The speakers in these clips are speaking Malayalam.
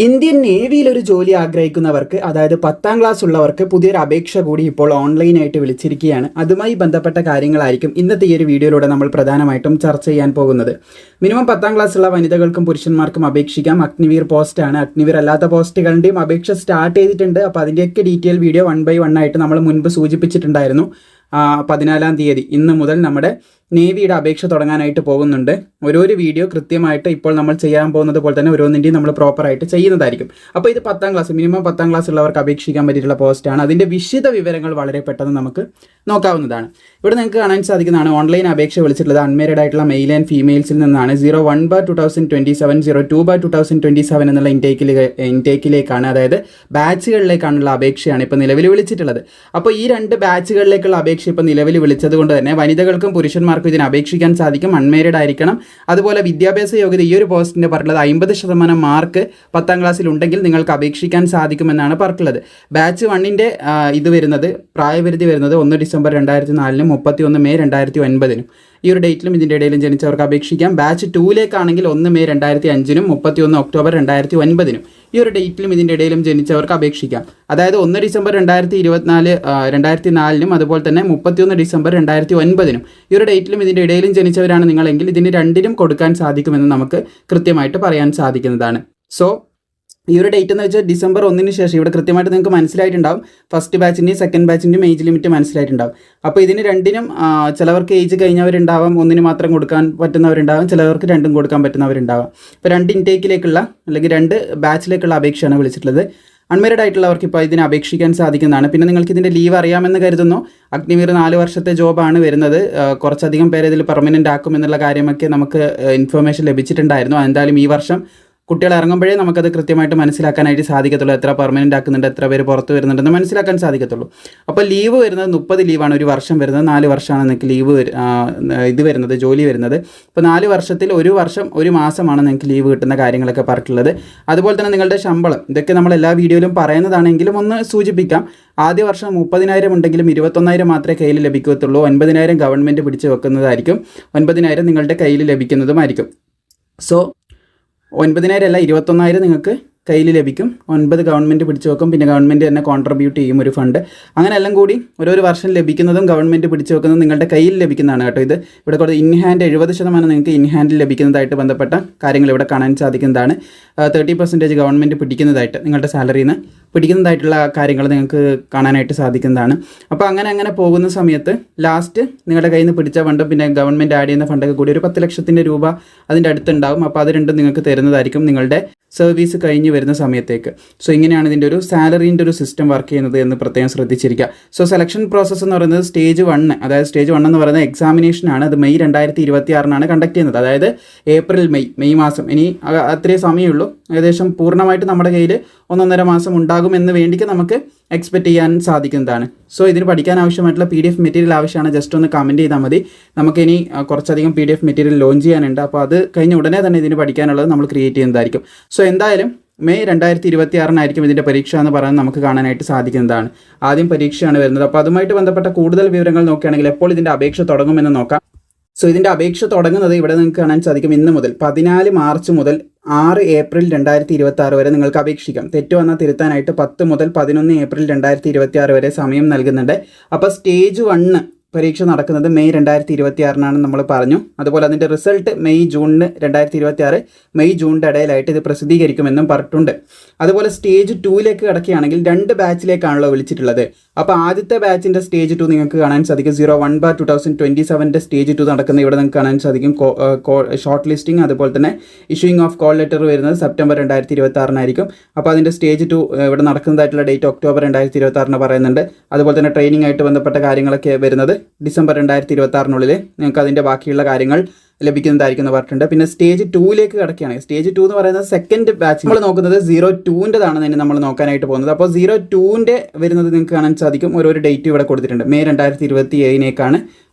ഇന്ത്യൻ നേവിയിൽ ഒരു ജോലി ആഗ്രഹിക്കുന്നവർക്ക്, അതായത് 10ാം ക്ലാസ് ഉള്ളവർക്ക് പുതിയൊരു അപേക്ഷ കൂടി ഇപ്പോൾ ഓൺലൈനായിട്ട് വിളിച്ചിരിക്കുകയാണ്. അതുമായി ബന്ധപ്പെട്ട കാര്യങ്ങളായിരിക്കും ഇന്നത്തെ ഈ ഒരു വീഡിയോയിലൂടെ നമ്മൾ പ്രധാനമായിട്ടും ചർച്ച ചെയ്യാൻ പോകുന്നത്. മിനിമം 10ാം ക്ലാസ്സുള്ള വനിതകൾക്കും പുരുഷന്മാർക്കും അപേക്ഷിക്കാം. അഗ്നിവീർ പോസ്റ്റാണ്. അഗ്നിവീർ അല്ലാത്ത പോസ്റ്റുകളുടെയും അപേക്ഷ സ്റ്റാർട്ട് ചെയ്തിട്ടുണ്ട്. അപ്പോൾ അതിൻ്റെയൊക്കെ ഡീറ്റെയിൽ വീഡിയോ 1 by 1 ആയിട്ട് നമ്മൾ മുൻപ് സൂചിപ്പിച്ചിട്ടുണ്ടായിരുന്നു. 14ാം തീയതി ഇന്ന് മുതൽ നമ്മുടെ നേവിയുടെ അപേക്ഷ തുടങ്ങാനായിട്ട് പോകുന്നുണ്ട്. ഓരോരു വീഡിയോ കൃത്യമായിട്ട് ഇപ്പോൾ നമ്മൾ ചെയ്യാൻ പോകുന്നത് പോലെ തന്നെ ഓരോന്നിൻ്റെയും നമ്മൾ പ്രോപ്പറായിട്ട് ചെയ്യുന്നതായിരിക്കും. അപ്പോൾ ഇത് 10ാം ക്ലാസ്, മിനിമം 10ാം ക്ലാസ് ഉള്ളവർക്ക് അപേക്ഷിക്കാൻ പറ്റിയിട്ടുള്ള പോസ്റ്റാണ്. അതിൻ്റെ വിശദ വിവരങ്ങൾ വളരെ പെട്ടെന്ന് നമുക്ക് നോക്കാവുന്നതാണ്. ഇവിടെ നിങ്ങൾക്ക് കാണാൻ സാധിക്കുന്നതാണ് ഓൺലൈൻ അപേക്ഷ വിളിച്ചിട്ടുള്ളത് അൺമാരീഡ് ആയിട്ടുള്ള മെയിൽ ആൻഡ് ഫീമെയിൽസിൽ നിന്നാണ്. 01/2027, 02/2027 എന്നുള്ള ഇൻടേക്കിലേക്കാണ്, അതായത് ബാച്ചുകളിലേക്കാണുള്ള അപേക്ഷയാണ് ഇപ്പോൾ നിലവിൽ വിളിച്ചിട്ടുള്ളത്. അപ്പോൾ ഈ 2 ബാച്ചുകളിലേക്കുള്ള അപേക്ഷ ഇപ്പോൾ നിലവിൽ വിളിച്ചത് കൊണ്ട് തന്നെ വനിതകൾക്കും പുരുഷന്മാർക്കും ഇതിന് അപേക്ഷിക്കാൻ സാധിക്കും. അൺമാരീഡ് ആയിരിക്കണം. അതുപോലെ വിദ്യാഭ്യാസ യോഗ്യത ഈ ഒരു പോസ്റ്റിൻ്റെ പറഞ്ഞിട്ടുള്ളത് 50% മാർക്ക് 10ാം ക്ലാസ്സിൽ ഉണ്ടെങ്കിൽ നിങ്ങൾക്ക് അപേക്ഷിക്കാൻ സാധിക്കുമെന്നാണ് പറഞ്ഞിട്ടുള്ളത്. ബാച്ച് 1ൻ്റെ ഇത് വരുന്നത്, പ്രായപരിധി വരുന്നത് 1 ഡിസംബർ 2004 31 മെയ് 2009 ഈ ഒരു ഡേറ്റിലും ഇതിൻ്റെ ഇടയിലും ജനിച്ചവർക്ക് അപേക്ഷിക്കാം. ബാച്ച് 2ലേക്കാണെങ്കിൽ 1 മെയ് 2005 31 ഒക്ടോബർ 2009 ഈ ഒരു ഡേറ്റിലും ഇതിൻ്റെ ഇടയിലും ജനിച്ചവർക്ക് അപേക്ഷിക്കാം. അതായത് 1 ഡിസംബർ 2004 അതുപോലെ തന്നെ 31 ഡിസംബർ 2009 ഈ ഒരു ഡേറ്റിലും ഇതിൻ്റെ ഇടയിലും ജനിച്ചവരാണ് നിങ്ങളെങ്കിൽ ഇതിന് 2നും കൊടുക്കാൻ സാധിക്കുമെന്ന് നമുക്ക് കൃത്യമായിട്ട് പറയാൻ സാധിക്കുന്നതാണ്. സോ ഈ ഒരു ഡേറ്റ് എന്ന് വെച്ചാൽ ഡിസംബർ 1 ശേഷം ഇവിടെ കൃത്യമായിട്ട് നിങ്ങൾക്ക് മനസ്സിലായിട്ടുണ്ടാവും. ഫസ്റ്റ് ബാച്ചിൻ്റെയും സെക്കൻഡ് ബാച്ചിൻ്റെയും ഏജ് ലിമിറ്റ് മനസ്സിലായിട്ടുണ്ടാവും. അപ്പോൾ ഇതിന് 2നും ചിലവർക്ക് ഏജ് കഴിഞ്ഞവരുണ്ടാവാം, 1 മാത്രം കൊടുക്കാൻ പറ്റുന്നവരുണ്ടാവാം, ചിലവർക്ക് 2ഉം കൊടുക്കാൻ പറ്റുന്നവരുണ്ടാവാം. ഇപ്പോൾ 2 ഇൻടേക്കിലേക്കുള്ള അല്ലെങ്കിൽ 2 ബാച്ചിലേക്കുള്ള അപേക്ഷയാണ് വിളിച്ചിട്ടുള്ളത്. അൺമാരീഡ് ആയിട്ടുള്ളവർക്ക് ഇപ്പോൾ ഇതിന് അപേക്ഷിക്കാൻ സാധിക്കുന്നതാണ്. പിന്നെ നിങ്ങൾക്ക് ഇതിൻ്റെ ലീവ് അറിയാമെന്ന് കരുതുന്നു. അഗ്നിവീർ 4 വർഷത്തെ ജോബാണ് വരുന്നത്. കുറച്ചധികം പേര് ഇതിൽ പെർമനൻ്റ് ആക്കുമെന്നുള്ള കാര്യമൊക്കെ നമുക്ക് ഇൻഫർമേഷൻ ലഭിച്ചിട്ടുണ്ടായിരുന്നു. എന്തായാലും ഈ വർഷം കുട്ടികൾ ഇറങ്ങുമ്പോഴേ നമുക്കത് കൃത്യമായിട്ട് മനസ്സിലാക്കാനായിട്ട് സാധിക്കത്തുള്ളൂ. എത്ര പെർമനൻ്റ് ആക്കുന്നുണ്ട്, എത്ര പേര് പുറത്ത് വരുന്നുണ്ടെന്ന് മനസ്സിലാക്കാൻ സാധിക്കത്തുള്ളൂ. അപ്പോൾ ലീവ് വരുന്നത് 30 ലീവാണ് ഒരു വർഷം വരുന്നത്. 4 വർഷമാണ് നിങ്ങൾക്ക് ലീവ് ഇത് വരുന്നത്, ജോലി വരുന്നത്. അപ്പോൾ 4 വർഷത്തിൽ 1 വർഷം 1 മാസമാണ് നിങ്ങൾക്ക് ലീവ് കിട്ടുന്ന കാര്യങ്ങളൊക്കെ പറഞ്ഞിട്ടുള്ളത്. അതുപോലെ തന്നെ നിങ്ങളുടെ ശമ്പളം, ഇതൊക്കെ നമ്മൾ എല്ലാ വീഡിയോയിലും പറയുന്നതാണെങ്കിലും ഒന്ന് സൂചിപ്പിക്കാം. ആദ്യ വർഷം 30,000 ഉണ്ടെങ്കിലും 21,000 മാത്രമേ കയ്യിൽ ലഭിക്കത്തുള്ളൂ. 9,000 ഗവൺമെൻറ് പിടിച്ച് വെക്കുന്നതായിരിക്കും. 9,000 നിങ്ങളുടെ കയ്യിൽ ലഭിക്കുന്നതുമായിരിക്കും. സോ 9,000 അല്ല, 21,000 നിങ്ങൾക്ക് കയ്യിൽ ലഭിക്കും. 9 ഗവൺമെൻറ് പിടിച്ചു വെക്കും. പിന്നെ ഗവൺമെൻറ് തന്നെ കോൺട്രിബ്യൂട്ട് ചെയ്യും ഒരു ഫണ്ട്. അങ്ങനെ എല്ലാം കൂടി ഓരോ വർഷം ലഭിക്കുന്നതും ഗവൺമെൻറ് പിടിച്ചു വെക്കുന്നതും നിങ്ങളുടെ കയ്യിൽ ലഭിക്കുന്നതാണ് കേട്ടോ. ഇത് ഇവിടെ കുറച്ച് ഇൻ ഹാൻഡ് 70% നിങ്ങൾക്ക് ഇൻ ഹാൻഡിൽ ലഭിക്കുന്നതായിട്ട് ബന്ധപ്പെട്ട കാര്യങ്ങൾ ഇവിടെ കാണാൻ സാധിക്കുന്നതാണ്. 30% ഗവൺമെൻറ് പിടിക്കുന്നതായിട്ട് നിങ്ങളുടെ സാലറിയിൽ നിന്ന് പിടിക്കുന്നതായിട്ടുള്ള കാര്യങ്ങൾ നിങ്ങൾക്ക് കാണാനായിട്ട് സാധിക്കുന്നതാണ്. അപ്പോൾ അങ്ങനെ പോകുന്ന സമയത്ത് ലാസ്റ്റ് നിങ്ങളുടെ കയ്യിൽ നിന്ന് പിടിച്ച ഫണ്ടും പിന്നെ ഗവൺമെൻറ് ആഡ് ചെയ്യുന്ന ഫണ്ടൊക്കെ കൂടി ഒരു 10 ലക്ഷത്തിൻ്റെ രൂപ അതിൻ്റെ അടുത്തുണ്ടാവും. അപ്പോൾ അത് രണ്ടും നിങ്ങൾക്ക് തരുന്നതായിരിക്കും നിങ്ങളുടെ സർവീസ് കഴിഞ്ഞ് വരുന്ന സമയത്തേക്ക്. സോ ഇങ്ങനെയാണ് ഇതിൻ്റെ ഒരു സാലറീൻ്റെ ഒരു സിസ്റ്റം വർക്ക് ചെയ്യുന്നത് എന്ന് പ്രത്യേകം ശ്രദ്ധിച്ചിരിക്കുക. സോ സെലക്ഷൻ പ്രോസസ്സ് എന്ന് പറയുന്നത് സ്റ്റേജ് 1, അതായത് സ്റ്റേജ് 1 എന്ന് പറയുന്നത് എക്സാമിനേഷനാണ്. അത് മെയ് 2026 കണ്ടക്ട് ചെയ്യുന്നത്. അതായത് ഏപ്രിൽ മെയ് മാസം. ഇനി അത്രയും സമയമുള്ളൂ. ഏകദേശം പൂർണ്ണമായിട്ട് നമ്മുടെ കയ്യിൽ 1.5 മാസം ഉണ്ടാകുമെന്ന് വേണ്ടിക്ക് നമുക്ക് എക്സ്പെക്റ്റ് ചെയ്യാൻ സാധിക്കുന്നതാണ്. സോ ഇതിന് പഠിക്കാൻ ആവശ്യമായിട്ടുള്ള PDF മെറ്റീരിയൽ ആവശ്യമാണ്. ജസ്റ്റ് ഒന്ന് കമൻറ്റ് ചെയ്താൽ മതി. നമുക്കിനി കുറച്ചധികം PDF മെറ്റീരിയൽ ലോഞ്ച് ചെയ്യാനുണ്ട്. അപ്പോൾ അത് കഴിഞ്ഞ ഉടനെ തന്നെ ഇതിന് പഠിക്കാനുള്ളത് നമ്മൾ ക്രിയേറ്റ് ചെയ്യുന്നതായിരിക്കും. സോ എന്തായാലും മെയ് 2026 ഇതിൻ്റെ പരീക്ഷ എന്ന് പറയുന്നത് നമുക്ക് കാണാനായിട്ട് സാധിക്കുന്നതാണ്. ആദ്യം പരീക്ഷയാണ് വരുന്നത്. അപ്പോൾ അതുമായിട്ട് ബന്ധപ്പെട്ട കൂടുതൽ വിവരങ്ങൾ നോക്കുകയാണെങ്കിൽ എപ്പോൾ ഇതിൻ്റെ അപേക്ഷ തുടങ്ങുമെന്ന് നോക്കാം. സോ ഇതിൻ്റെ അപേക്ഷ തുടങ്ങുന്നത് ഇവിടെ നിങ്ങൾക്ക് കാണാൻ സാധിക്കും. ഇന്ന് മുതൽ 14 മാർച്ച് മുതൽ 6 ഏപ്രിൽ 2026 വരെ നിങ്ങൾക്ക് അപേക്ഷിക്കാം. തെറ്റ് വന്നാൽ തിരുത്താനായിട്ട് 10 മുതൽ 11 ഏപ്രിൽ 2026 വരെ സമയം നൽകുന്നുണ്ട്. അപ്പോൾ സ്റ്റേജ് 1 പരീക്ഷ നടക്കുന്നത് മെയ് 2026 നമ്മൾ പറഞ്ഞു. അതുപോലെ അതിൻ്റെ റിസൾട്ട് മെയ് 2026 മെയ് ജൂണിൻ്റെ ഇടയിലായിട്ട് ഇത് പ്രസിദ്ധീകരിക്കുമെന്നും പറഞ്ഞിട്ടുണ്ട്. അതുപോലെ സ്റ്റേജ് 2ലേക്ക് കിടക്കുകയാണെങ്കിൽ 2 ബാച്ചിലേക്കാണല്ലോ വിളിച്ചിട്ടുള്ളത്. അപ്പോൾ ആദ്യത്തെ ബാച്ചിൻ്റെ സ്റ്റേജ് 2 നിങ്ങൾക്ക് കാണാൻ സാധിക്കും. 01/2027 സ്റ്റേജ് 2 നടക്കുന്ന ഇവിടെ നിങ്ങൾക്ക് കാണാൻ സാധിക്കും. ഷോർട്ട് ലിസ്റ്റിംഗ് അതുപോലെ തന്നെ ഇഷ്യൂയിങ് ഓഫ് കോൾ ലെറ്റർ വരുന്നത് സെപ്റ്റംബർ 2026 അപ്പോൾ അതിൻ്റെ സ്റ്റേജ് 2 ഇവിടെ നടക്കുന്നതായിട്ടുള്ള ഡേറ്റ് ഒക്ടോബർ 2026 പറയുന്നുണ്ട്. അതുപോലെ തന്നെ ട്രെയിനിങ് ആയിട്ട് ബന്ധപ്പെട്ട കാര്യങ്ങളൊക്കെ വരുന്നത് ഡിസംബർ 2026 നിങ്ങൾക്ക് അതിൻ്റെ ബാക്കിയുള്ള കാര്യങ്ങൾ ലഭിക്കുന്നതായിരിക്കും എന്ന് പറഞ്ഞിട്ടുണ്ട്. പിന്നെ സ്റ്റേജ് 2ലേക്ക് കിടക്കുകയാണ്. സ്റ്റേജ് 2 എന്ന് പറയുന്നത് സെക്കൻഡ് ബാച്ച് നമ്മൾ നോക്കുന്നത് 02-ൻ്റെതാണ് തന്നെ നമ്മൾ നോക്കാനായിട്ട് പോകുന്നത്. അപ്പോൾ 02-ൻ്റെ വരുന്നത് നിങ്ങൾക്ക് കാണാൻ സാധിക്കും. ഓരോ ഡേറ്റ് ഇവിടെ കൊടുത്തിട്ടുണ്ട്. മെയ് 2027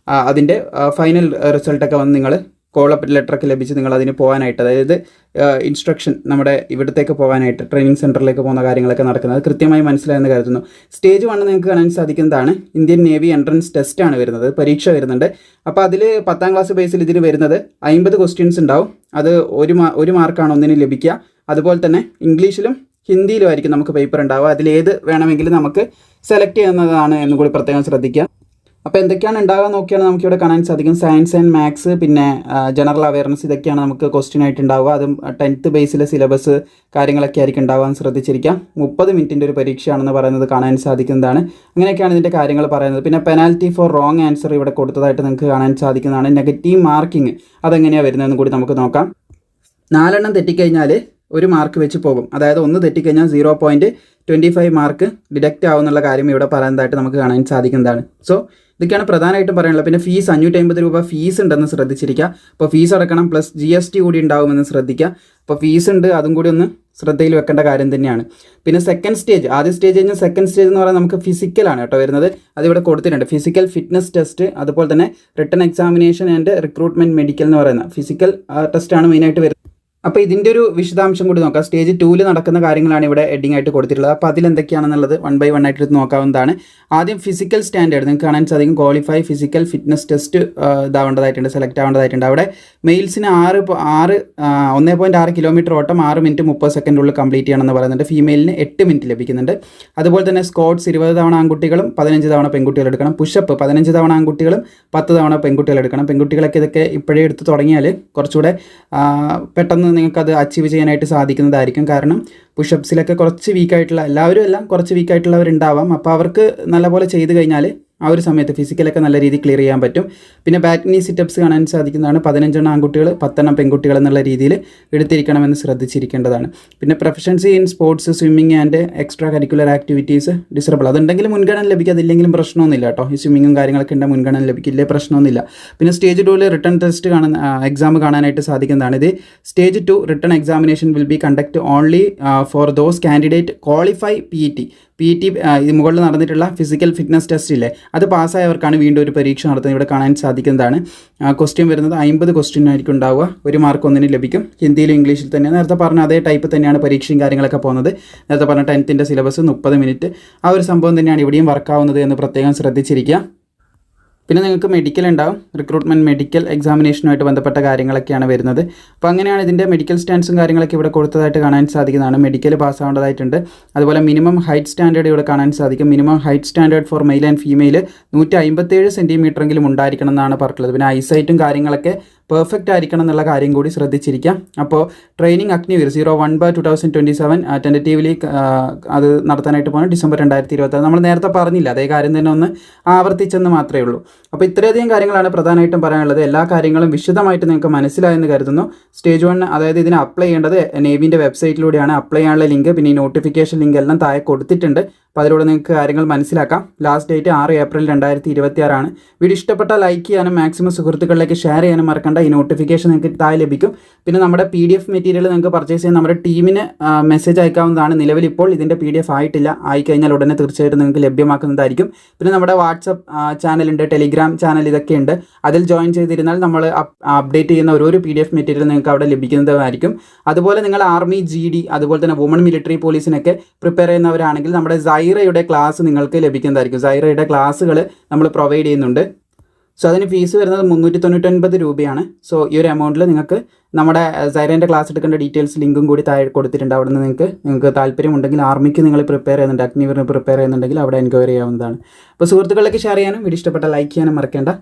അതിൻ്റെ ഫൈനൽ റിസൾട്ടൊക്കെ വന്ന് നിങ്ങൾ കോൾ ലെറ്ററൊക്കെ ലഭിച്ച് നിങ്ങൾ അതിന് പോകാനായിട്ട്, അതായത് ഇൻസ്ട്രക്ഷൻ നമ്മുടെ ഇവിടത്തേക്ക് പോകാനായിട്ട് ട്രെയിനിങ് സെൻറ്ററിലേക്ക് പോകുന്ന കാര്യങ്ങളൊക്കെ നടക്കുന്നത് കൃത്യമായി മനസ്സിലായെന്ന് കരുതുന്നു. സ്റ്റേജ് 1 നിങ്ങൾക്ക് കാണാൻ സാധിക്കുന്നതാണ്. ഇന്ത്യൻ നേവി എൻട്രൻസ് ടെസ്റ്റാണ് വരുന്നത്, പരീക്ഷ വരുന്നുണ്ട്. അപ്പോൾ അതിൽ 10ാം ക്ലാസ് ബേസിൽ ഇതിൽ വരുന്നത് 50 ക്വസ്റ്റ്യൻസ് ഉണ്ടാവും. അത് ഒരു മാർക്കാണ് ഒന്നിന് ലഭിക്കുക. അതുപോലെ തന്നെ ഇംഗ്ലീഷിലും ഹിന്ദിയിലും ആയിരിക്കും നമുക്ക് പേപ്പർ ഉണ്ടാവുക. അതിലേത് വേണമെങ്കിലും നമുക്ക് സെലക്ട് ചെയ്യുന്നതാണ് എന്നും കൂടി പ്രത്യേകം ശ്രദ്ധിക്കുക. അപ്പോൾ എന്തൊക്കെയാണ് ഉണ്ടാകുക നോക്കിയാണ് നമുക്കിവിടെ കാണാൻ സാധിക്കും. സയൻസ് ആൻഡ് മാത്സ്, പിന്നെ ജനറൽ അവയർനെസ്, ഇതൊക്കെയാണ് നമുക്ക് ക്വസ്റ്റ്യൻ ആയിട്ട് ഉണ്ടാവുക. അതും 10th ബേസിലെ സിലബസ് കാര്യങ്ങളൊക്കെ ആയിരിക്കും ഉണ്ടാകാൻ ശ്രദ്ധിച്ചിരിക്കുക. 30 മിനിറ്റിൻ്റെ ഒരു പരീക്ഷയാണെന്ന് പറയുന്നത് കാണാൻ സാധിക്കുന്നതാണ്. അങ്ങനെയൊക്കെയാണ് ഇതിൻ്റെ കാര്യങ്ങൾ പറയുന്നത്. പിന്നെ പെനാൽറ്റി ഫോർ റോങ് ആൻസർ ഇവിടെ കൊടുത്തതായിട്ട് നിങ്ങൾക്ക് കാണാൻ സാധിക്കുന്നതാണ്. നെഗറ്റീവ് മാർക്കിംഗ് അതെങ്ങനെയാണ് വരുന്നതെന്ന് കൂടി നമുക്ക് നോക്കാം. 4 എണ്ണം തെറ്റിക്കഴിഞ്ഞാൽ 1 മാർക്ക് വെച്ച് പോകും. അതായത് 1 തെറ്റിക്കഴിഞ്ഞാൽ 0.25 മാർക്ക് ഡിഡക്റ്റ് ആവുന്നുള്ള കാര്യം ഇവിടെ പറയുന്നതായിട്ട് നമുക്ക് കാണാൻ സാധിക്കുന്നതാണ്. സോ ഇതൊക്കെയാണ് പ്രധാനമായിട്ടും പറയാനുള്ളത്. പിന്നെ ഫീസ് 550 രൂപ ഫീസ് ഉണ്ടെന്ന് ശ്രദ്ധിച്ചിരിക്കുക. അപ്പോൾ ഫീസ് അടക്കണം, പ്ലസ് GST കൂടി ഉണ്ടാവുമെന്ന് ശ്രദ്ധിക്കുക. അപ്പോൾ ഫീസ് ഉണ്ട്, അതും കൂടി ഒന്ന് ശ്രദ്ധയിൽ വെക്കേണ്ട കാര്യം തന്നെയാണ്. പിന്നെ സെക്കൻഡ് സ്റ്റേജ്, ആദ്യ സ്റ്റേജ് കഴിഞ്ഞാൽ സെക്കൻഡ് സ്റ്റേജ് എന്ന് പറയുന്നത് നമുക്ക് ഫിസിക്കലാണ് കേട്ടോ വരുന്നത്. അതിവിടെ കൊടുത്തിട്ടുണ്ട്. ഫിസിക്കൽ ഫിറ്റ്നസ് ടെസ്റ്റ്, അതുപോലെ തന്നെ written examination and recruitment medical എന്ന് പറയുന്ന ഫിസിക്കൽ ടെസ്റ്റാണ് മെയിനായിട്ട് വരുന്നത്. അപ്പോൾ ഇതിൻ്റെ ഒരു വിശദാംശം കൂടി നോക്കാം. സ്റ്റേജ് 2 നടക്കുന്ന കാര്യങ്ങളാണ് ഇവിടെ ഹെഡിങ് ആയിട്ട് കൊടുത്തിട്ടുള്ളത്. അപ്പോൾ അതിലെന്തൊക്കെയാണെന്നുള്ളത് 1 by 1 ആയിട്ട് നോക്കാവുന്നതാണ്. ആദ്യം ഫിസിക്കൽ സ്റ്റാൻഡേർഡ് നിങ്ങൾക്ക് കാണാൻ സാധിക്കും. ക്വാളിഫൈ ഫിസിക്കൽ ഫിറ്റ്നസ് ടെസ്റ്റ് ഇതാവേണ്ടതായിട്ടുണ്ട്, സെലക്ട് ആവേണ്ടതായിട്ടുണ്ട്. അവിടെ മെയിൽസിന് 1.6 കിലോമീറ്റർ ഓട്ടം 6 മിനിറ്റ് 30 സെക്കൻഡിനുള്ളിൽ കംപ്ലീറ്റ് ചെയ്യണമെന്ന് പറയുന്നുണ്ട്. ഫീമെയിലിന് 8 മിനിറ്റ് ലഭിക്കുന്നുണ്ട്. അതുപോലെ തന്നെ സ്ക്വാട്സ് 20 തവണ ആൺകുട്ടികളും 15 തവണ പെൺകുട്ടികൾ എടുക്കണം. പുഷപ്പ് 15 തവണ ആൺകുട്ടികളും 10 തവണ പെൺകുട്ടികൾ എടുക്കണം. പെൺകുട്ടികളൊക്കെ ഇതൊക്കെ ഇപ്പോഴേ എടുത്ത് തുടങ്ങിയാൽ കുറച്ചുകൂടെ പെട്ടെന്ന് നിങ്ങൾക്കത് അച്ചീവ് ചെയ്യാനായിട്ട് സാധിക്കുന്നതായിരിക്കും. കാരണം പുഷപ്സിലൊക്കെ കുറച്ച് വീക്കായിട്ടുള്ള, എല്ലാവരും എല്ലാം കുറച്ച് വീക്കായിട്ടുള്ളവരുണ്ടാവാം. അപ്പോൾ അവർക്ക് നല്ലപോലെ ചെയ്ത് കഴിഞ്ഞാൽ ആ ഒരു സമയത്ത് ഫിസിക്കലൊക്കെ നല്ല രീതിയിൽ ക്ലിയർ ചെയ്യാൻ പറ്റും. പിന്നെ ബാക്ക് നീ സിറ്റപ്സ് കാണാൻ സാധിക്കുന്നതാണ്. 15 എണ്ണം ആൺകുട്ടികൾ 10 എണ്ണം പെൺകുട്ടികൾ എന്നുള്ള രീതിയിൽ എടുത്തിരിക്കണമെന്ന് ശ്രദ്ധിച്ചിരിക്കേണ്ടതാണ്. പിന്നെ proficiency in sports, swimming and extra curricular activities disable, അതുണ്ടെങ്കിൽ മുൻഗണന ലഭിക്കും. അതില്ലെങ്കിലും പ്രശ്നമൊന്നുമില്ല കേട്ടോ. ഈ സ്വിമ്മിങ്ങും കാര്യങ്ങളൊക്കെ ഉണ്ടെങ്കിൽ മുൻഗണന ലഭിക്കില്ലേ, പ്രശ്നമൊന്നുമില്ല. പിന്നെ സ്റ്റേജ് 2 റിട്ടേൺ ടെസ്റ്റ് എക്സാം കാണാനായിട്ട് സാധിക്കുന്നതാണ്. ഇത് stage 2 written examination will be conduct only for those candidate qualify PET ഇത് മുകളിൽ നടന്നിട്ടുള്ള ഫിസിക്കൽ ഫിറ്റ്നസ് ടെസ്റ്റ് ഇല്ലേ, അത് പാസ്സായവർക്കാണ് വീണ്ടും ഒരു പരീക്ഷ നടത്തുന്നത്. ഇവിടെ കാണാൻ സാധിക്കുന്നതാണ്. ക്വസ്റ്റ്യൻ വരുന്നത് 50 ക്വസ്റ്റ്യൻ ആയിരിക്കും ഉണ്ടാവുക. 1 മാർക്ക് ഒന്നിന് ലഭിക്കും. ഹിന്ദിയിലും ഇംഗ്ലീഷിൽ തന്നെ നേരത്തെ പറഞ്ഞ അതേ ടൈപ്പ് തന്നെയാണ് പരീക്ഷയും കാര്യങ്ങളൊക്കെ പോകുന്നത്. നേരത്തെ പറഞ്ഞ 10th സിലബസ് 30 മിനിറ്റ് ആ ഒരു സംഭവം തന്നെയാണ് ഇവിടെയും വർക്കാവുന്നത് എന്ന് പ്രത്യേകം ശ്രദ്ധിച്ചിരിക്കുക. പിന്നെ നിങ്ങൾക്ക് മെഡിക്കൽ ഉണ്ടാവും. റിക്രൂട്ട്മെൻറ്റ് മെഡിക്കൽ എക്സാമിനേഷനുമായിട്ട് ബന്ധപ്പെട്ട കാര്യങ്ങളൊക്കെയാണ് വരുന്നത്. അപ്പോൾ അങ്ങനെയാണ് ഇതിൻ്റെ മെഡിക്കൽ സ്റ്റാൻഡ്സും കാര്യങ്ങളൊക്കെ ഇവിടെ കൊടുത്തതായിട്ട് കാണാൻ സാധിക്കുന്നതാണ്. മെഡിക്കൽ പാസ്സാവേണ്ടതായിട്ടുണ്ട്. അതുപോലെ മിനിമം ഹൈറ്റ് സ്റ്റാൻഡേർഡ് ഇവിടെ കാണാൻ സാധിക്കും. Minimum height standard four male and female 157 സെൻറ്റിമീറ്ററെങ്കിലും ഉണ്ടായിരിക്കണം എന്നാണ് പറഞ്ഞിട്ടുള്ളത്. പിന്നെ ഐസൈറ്റും കാര്യങ്ങളൊക്കെ പെർഫെക്റ്റ് ആയിരിക്കണം എന്നുള്ള കാര്യം കൂടി ശ്രദ്ധിച്ചിരിക്കാം. അപ്പോൾ ട്രെയിനിങ് അഗ്നിവീർ 01/2027 ടെൻറ്റേറ്റീവ്ലി അത് നടത്താനായിട്ട് പോകുന്നത് December 2026. നമ്മൾ നേരത്തെ പറഞ്ഞില്ല, അതേ കാര്യം തന്നെ ഒന്ന് ആവർത്തിച്ചെന്ന് മാത്രമേ ഉള്ളൂ. അപ്പോൾ ഇത്രയധികം കാര്യങ്ങളാണ് പ്രധാനമായിട്ടും പറയാനുള്ളത്. എല്ലാ കാര്യങ്ങളും വിശദമായിട്ട് നിങ്ങൾക്ക് മനസ്സിലായെന്ന് കരുതുന്നു. സ്റ്റേജ് 1 അതായത് ഇതിന് അപ്ലൈ ചെയ്യേണ്ടത് നേവിൻ്റെ വെബ്സൈറ്റിലൂടെയാണ്. അപ്ലൈ ചെയ്യാനുള്ള ലിങ്ക് പിന്നെ ഈ നോട്ടിഫിക്കേഷൻ ലിങ്ക് എല്ലാം താഴെ കൊടുത്തിട്ടുണ്ട്. അപ്പോൾ അതിലൂടെ നിങ്ങൾക്ക് കാര്യങ്ങൾ മനസ്സിലാക്കാം. ലാസ്റ്റ് ഡേറ്റ് 6 ഏപ്രിൽ 2026 ആണ്. വീഡിയോ ഇഷ്ടപ്പെട്ടാൽ ലൈക്ക് ചെയ്യാനും മാക്സിമം സുഹൃത്തുക്കളിലേക്ക് ഷെയർ ചെയ്യാനും മറക്കണ്ട. ഈ നോട്ടിഫിക്കേഷൻ നിങ്ങൾക്ക് താഴെ ലഭിക്കും. പിന്നെ നമ്മുടെ PDF മെറ്റീരിയൽ നിങ്ങൾക്ക് പർച്ചേസ് ചെയ്യാൻ നമ്മുടെ ടീമിന് മെസ്സേജ് അയക്കാവുന്നതാണ്. നിലവിൽ ഇപ്പോൾ ഇതിൻ്റെ PDF ആയിട്ടില്ല. ആയിക്കഴിഞ്ഞാൽ ഉടനെ തീർച്ചയായിട്ടും നിങ്ങൾക്ക് ലഭ്യമാക്കുന്നതായിരിക്കും. പിന്നെ നമ്മുടെ വാട്സപ്പ് ചാനലുണ്ട്, ടെലിഗ്രാം ചാനൽ, ഇതൊക്കെ ഉണ്ട്. അതിൽ ജോയിൻ ചെയ്തിരുന്നാൽ നമ്മൾ അപ്ഡേറ്റ് ചെയ്യുന്ന ഓരോ PDF മെറ്റീരിയൽ നിങ്ങൾക്ക് അവിടെ ലഭിക്കുന്നതായിരിക്കും. അതുപോലെ നിങ്ങൾ ആർമി, GD, അതുപോലെ തന്നെ വുമൺ മിലിറ്ററി പോലീസിനൊക്കെ പ്രിപ്പയർ ചെയ്യുന്നവരാണെങ്കിൽ നമ്മുടെ സൈറയുടെ ക്ലാസ് നിങ്ങൾക്ക് ലഭിക്കുന്നതായിരിക്കും. സൈറയുടെ ക്ലാസ്സുകൾ നമ്മൾ പ്രൊവൈഡ് ചെയ്യുന്നുണ്ട്. സോ അതിന് ഫീസ് വരുന്നത് 399 രൂപയാണ്. സോ ഈ ഒരു എമൗണ്ടിൽ നിങ്ങൾക്ക് നമ്മുടെ സൈറേൻ്റെ ക്ലാസ് എടുക്കേണ്ട ഡീറ്റെയിൽസ് ലിങ്കും കൂടി താഴെ കൊടുത്തിട്ടുണ്ട്. അവിടെ നിന്ന് നിങ്ങൾക്ക് താല്പര്യമുണ്ടെങ്കിൽ ആർമിക്ക് നിങ്ങൾ പ്രിപ്പയർ ചെയ്യുന്നുണ്ട്, അഗ്നിവീറിന് പ്രിപ്പയർ ചെയ്യുന്നുണ്ടെങ്കിൽ അവിടെ എൻക്വയറി ചെയ്യാവുന്നതാണ്. അപ്പോൾ സുഹൃത്തുക്കളിലേക്ക് ഷെയർ ചെയ്യാനും വീഡിയോ ഇഷ്ടപ്പെട്ട ലൈക്ക് ചെയ്യാനും മറക്കേണ്ട.